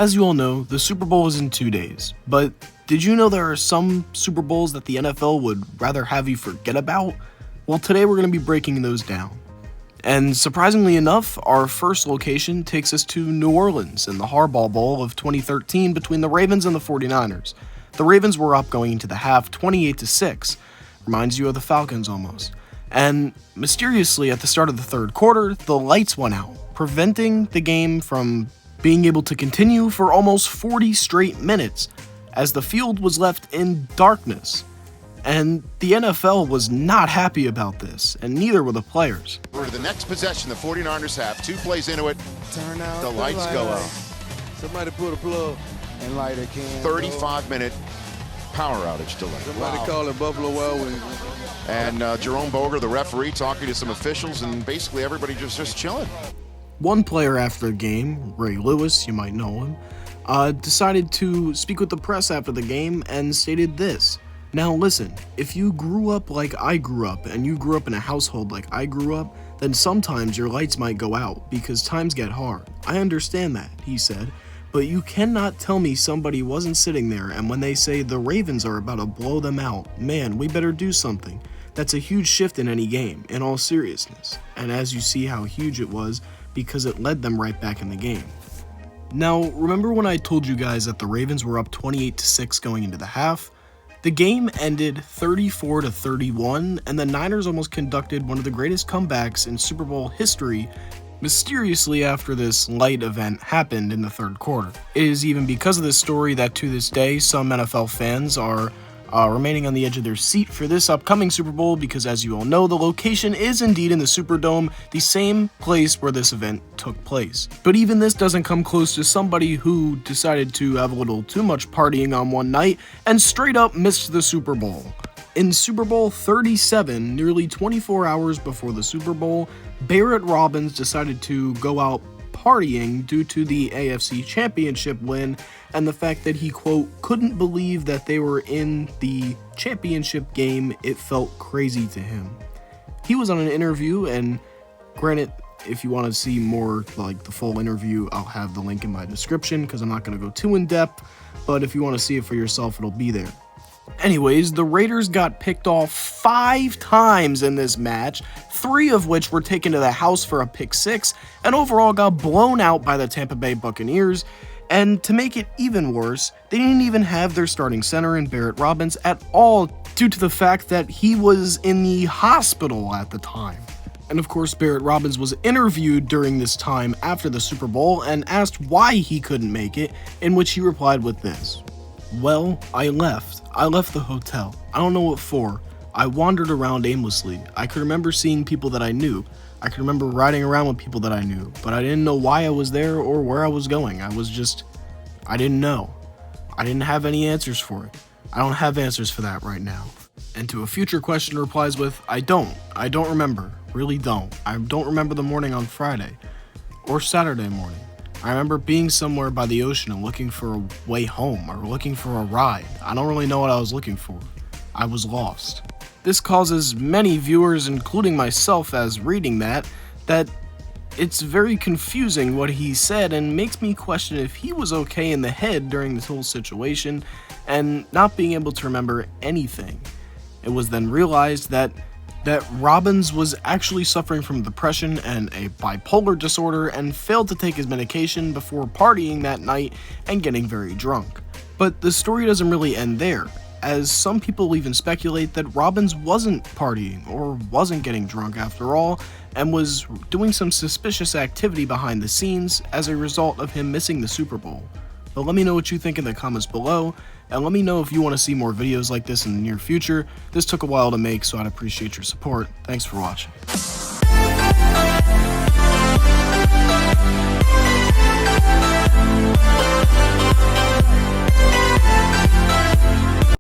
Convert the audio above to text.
As you all know, the Super Bowl is in 2 days, but did you know there are some Super Bowls that the NFL would rather have you forget about? Well, today we're going to be breaking those down. And surprisingly enough, our first location takes us to New Orleans in the Harbaugh Bowl of 2013 between the Ravens and the 49ers. The Ravens were up going into the half 28-6, reminds you of the Falcons almost. And mysteriously at the start of the third quarter, the lights went out, preventing the game from being able to continue for almost 40 straight minutes as the field was left in darkness. And the NFL was not happy about this, and neither were the players. For the next possession, the 49ers have 2 plays into it. Turn out the lights go out. Somebody put a plug and light a can. 35-minute power outage delay. Somebody call it Buffalo Wild Wings. And Jerome Boger, the referee, talking to some officials, and basically everybody just chilling. One player after the game, Ray Lewis, you might know him, decided to speak with the press after the game and stated this. Now listen, if you grew up like I grew up and you grew up in a household like I grew up, then sometimes your lights might go out because times get hard. I understand that, he said, but you cannot tell me somebody wasn't sitting there and when they say the Ravens are about to blow them out, man, we better do something. That's a huge shift in any game, in all seriousness. And as you see how huge it was, because it led them right back in the game. Now, remember when I told you guys that the Ravens were up 28-6 going into the half? The game ended 34-31, and the Niners almost conducted one of the greatest comebacks in Super Bowl history mysteriously after this light event happened in the third quarter. It is even because of this story that to this day, some NFL fans are remaining on the edge of their seat for this upcoming Super Bowl because, as you all know, the location is indeed in the Superdome, the same place where this event took place. But even this doesn't come close to somebody who decided to have a little too much partying on one night and straight up missed the Super Bowl. In Super Bowl 37, nearly 24 hours before the Super Bowl, Barrett Robbins decided to go out partying due to the AFC Championship win and the fact that he, quote, couldn't believe that they were in the championship game. It felt crazy to him. He was on an interview, and granted, if you want to see more like the full interview, I'll have the link in my description because I'm not going to go too in depth, but if you want to see it for yourself, it'll be there. Anyways, the Raiders got picked off 5 times in this match, 3 of which were taken to the house for a pick 6, and overall got blown out by the Tampa Bay Buccaneers. And to make it even worse, they didn't even have their starting center in Barrett Robbins at all due to the fact that he was in the hospital at the time. And of course, Barrett Robbins was interviewed during this time after the Super Bowl and asked why he couldn't make it, in which he replied with this. Well, I left the hotel. I don't know what for. I wandered around aimlessly. I could remember seeing people that I knew. I could remember riding around with people that I knew, but I didn't know why I was there or where I was going. I didn't know. I didn't have any answers for it. I don't have answers for that right now. And to a future question replies with, I don't remember. Really don't. I don't remember the morning on Friday or Saturday morning. I remember being somewhere by the ocean and looking for a way home or looking for a ride. I don't really know what I was looking for. I was lost. This causes many viewers, including myself as reading that it's very confusing what he said and makes me question if he was okay in the head during this whole situation and not being able to remember anything. It was then realized that Robbins was actually suffering from depression and a bipolar disorder and failed to take his medication before partying that night and getting very drunk. But the story doesn't really end there, as some people even speculate that Robbins wasn't partying or wasn't getting drunk after all and was doing some suspicious activity behind the scenes as a result of him missing the Super Bowl. But let me know what you think in the comments below, and let me know if you want to see more videos like this in the near future. This took a while to make, so I'd appreciate your support. Thanks for watching.